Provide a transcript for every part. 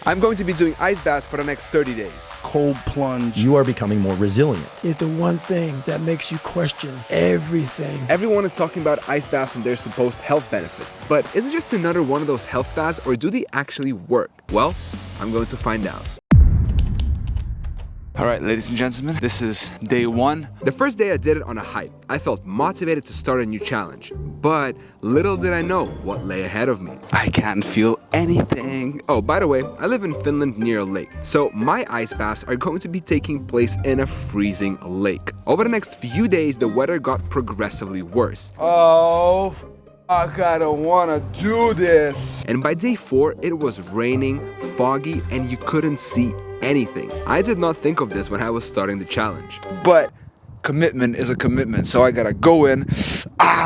I'm going to be doing ice baths for the next 30 days. Cold plunge. You are becoming more resilient. Is the one thing that makes you question everything. Everyone is talking about ice baths and their supposed health benefits, but is it just another one of those health fads, or do they actually work? Well, I'm going to find out. Alright, ladies and gentlemen, this is day 1. The first day I did it on a hike. I felt motivated to start a new challenge, but little did I know what lay ahead of me. I can't feel anything. Oh, by the way, I live in Finland near a lake, so my ice baths are going to be taking place in a freezing lake. Over the next few days, the weather got progressively worse. Oh, I don't wanna do this. And by day 4, it was raining, foggy, and you couldn't see anything. I did not think of this when I was starting the challenge. But commitment is a commitment, so I gotta go in.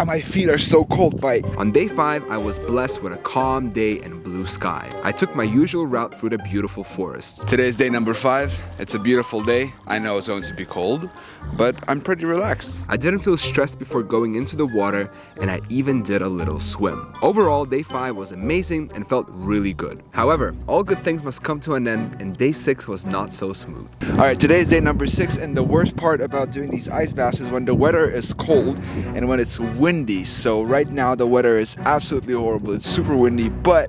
My feet are so cold, bite. On day 5, I was blessed with a calm day and blue sky. I took my usual route through the beautiful forest. Today's day number 5. It's a beautiful day. I know it's going to be cold, but I'm pretty relaxed. I didn't feel stressed before going into the water, and I even did a little swim. Overall, day 5 was amazing and felt really good. However, all good things must come to an end, and day 6 was not so smooth. Alright, today's day number 6, and the worst part about doing these ice baths is when the weather is cold and when it's windy. So right now the weather is absolutely horrible. It's super windy, but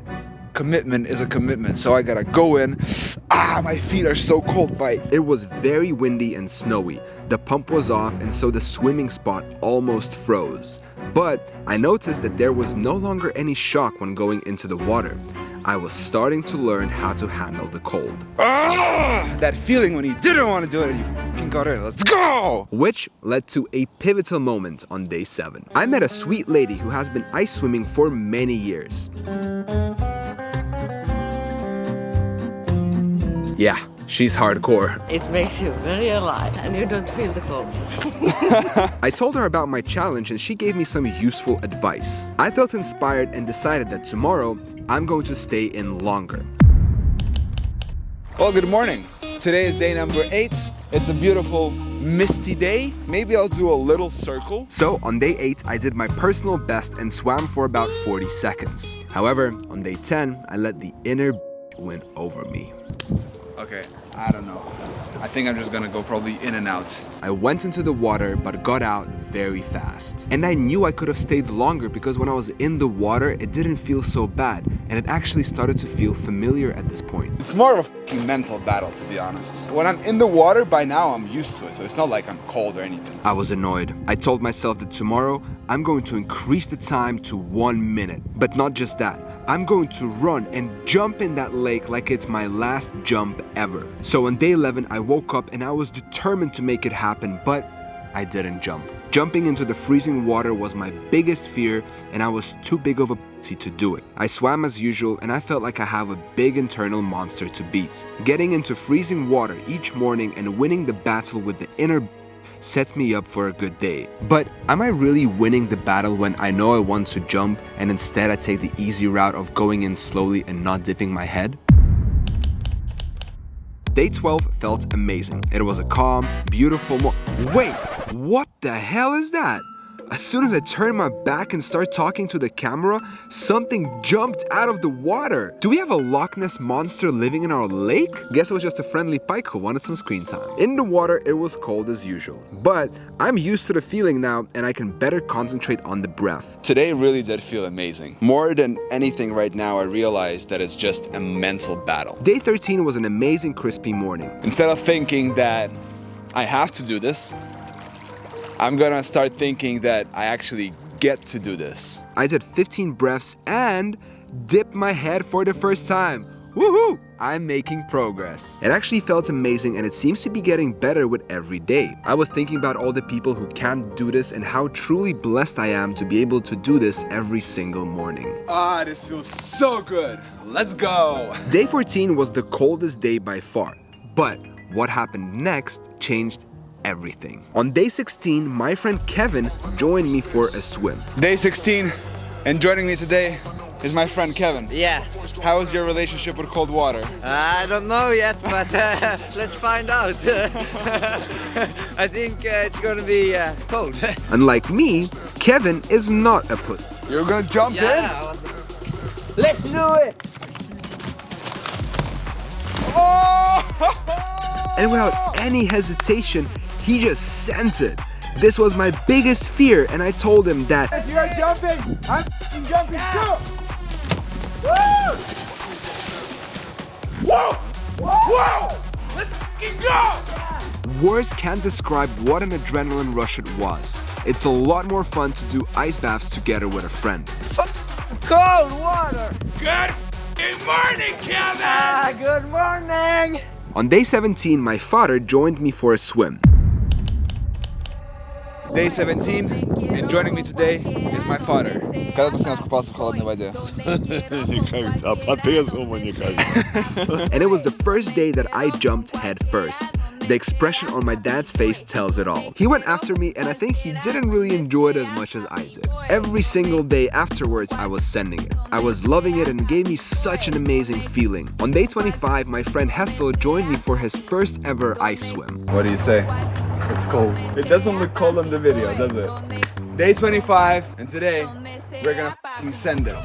commitment is a commitment, so I gotta go in. My feet are so cold, bite. It was very windy and snowy. The pump was off, and so the swimming spot almost froze. But I noticed that there was no longer any shock when going into the water. I was starting to learn how to handle the cold. That feeling when you didn't want to do it and you fucking got in. Let's go! Which led to a pivotal moment on day 7. I met a sweet lady who has been ice swimming for many years. Yeah, she's hardcore. It makes you very alive and you don't feel the cold. I told her about my challenge and she gave me some useful advice. I felt inspired and decided that tomorrow I'm going to stay in longer. Well, good morning. Today is day number 8. It's a beautiful misty day. Maybe I'll do a little circle. So on day 8, I did my personal best and swam for about 40 seconds. However, on day 10, I let the inner win over me. Okay, I don't know. I think I'm just gonna go probably in and out. I went into the water but got out very fast. And I knew I could have stayed longer because when I was in the water, it didn't feel so bad. And it actually started to feel familiar at this point. It's more of a fucking mental battle, to be honest. When I'm in the water, by now I'm used to it, so it's not like I'm cold or anything. I was annoyed. I told myself that tomorrow, I'm going to increase the time to 1 minute. But not just that. I'm going to run and jump in that lake like it's my last jump ever. So on day 11, I woke up and I was determined to make it happen, but I didn't jump. Jumping into the freezing water was my biggest fear, and I was too big of a pussy to do it. I swam as usual, and I felt like I have a big internal monster to beat. Getting into freezing water each morning and winning the battle with the inner sets me up for a good day. But am I really winning the battle when I know I want to jump and instead I take the easy route of going in slowly and not dipping my head? Day 12 felt amazing. It was a calm, beautiful Wait, what the hell is that? As soon as I turned my back and started talking to the camera, something jumped out of the water. Do we have a Loch Ness monster living in our lake? Guess it was just a friendly pike who wanted some screen time. In the water, it was cold as usual. But I'm used to the feeling now and I can better concentrate on the breath. Today really did feel amazing. More than anything right now, I realized that it's just a mental battle. Day 13 was an amazing crispy morning. Instead of thinking that I have to do this, I'm gonna start thinking that I actually get to do this. I did 15 breaths and dipped my head for the first time. Woohoo! I'm making progress. It actually felt amazing and it seems to be getting better with every day. I was thinking about all the people who can't do this and how truly blessed I am to be able to do this every single morning. This feels so good. Let's go. Day 14 was the coldest day by far. But what happened next changed everything. On day 16, my friend Kevin joined me for a swim. Day 16, and joining me today is my friend Kevin. Yeah. How is your relationship with cold water? I don't know yet, but let's find out. I think it's gonna be cold. Unlike me, Kevin is not a put. You're gonna jump in? Let's do it! and without any hesitation, he just sent it. This was my biggest fear, and I told him that If you're jumping, I'm jumping too! Woo! Whoa! Whoa! Let's go! words can't describe what an adrenaline rush it was. It's a lot more fun to do ice baths together with a friend. Cold water! Good morning, Kevin! Good morning! On day 17, my father joined me for a swim. Day 17, and joining me today is my father. Когда последний раз купался в холодной воде? Никогда, по-трезвому никогда. And it was the first day that I jumped head first. The expression on my dad's face tells it all. He went after me, and I think he didn't really enjoy it as much as I did. Every single day afterwards, I was sending it. I was loving it, and it gave me such an amazing feeling. On day 25, my friend Hessel joined me for his first ever ice swim. What do you say? It's cold. It doesn't look cold on the video, does it? Day 25, and today, we're gonna f***ing send it.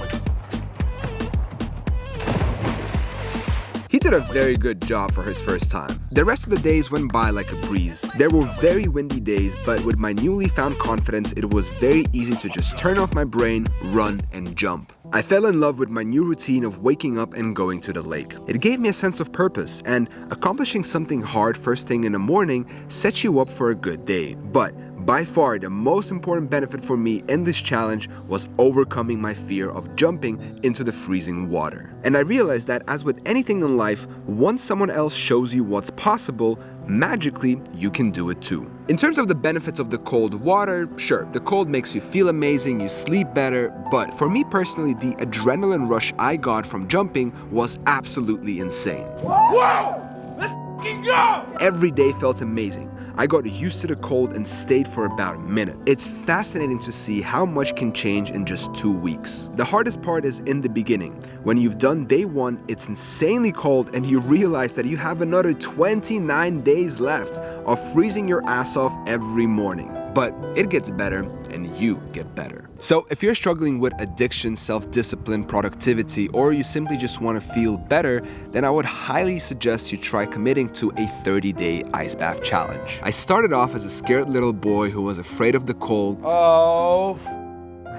He did a very good job for his first time. The rest of the days went by like a breeze. There were very windy days, but with my newly found confidence, it was very easy to just turn off my brain, run, and jump. I fell in love with my new routine of waking up and going to the lake. It gave me a sense of purpose, and accomplishing something hard first thing in the morning sets you up for a good day. But by far, the most important benefit for me in this challenge was overcoming my fear of jumping into the freezing water. And I realized that as with anything in life, once someone else shows you what's possible, magically, you can do it too. In terms of the benefits of the cold water, sure, the cold makes you feel amazing, you sleep better, but for me personally, the adrenaline rush I got from jumping was absolutely insane. Whoa! Let's f***ing go! Every day felt amazing. I got used to the cold and stayed for about a minute. It's fascinating to see how much can change in just 2 weeks. The hardest part is in the beginning. When you've done day 1, it's insanely cold and you realize that you have another 29 days left of freezing your ass off every morning. But it gets better and you get better. So if you're struggling with addiction, self-discipline, productivity, or you simply just want to feel better, then I would highly suggest you try committing to a 30-day ice bath challenge. I started off as a scared little boy who was afraid of the cold. Oh,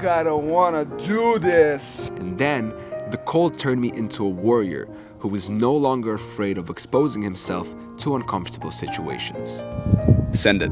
I don't wanna do this. And then the cold turned me into a warrior who is no longer afraid of exposing himself to uncomfortable situations. Send it.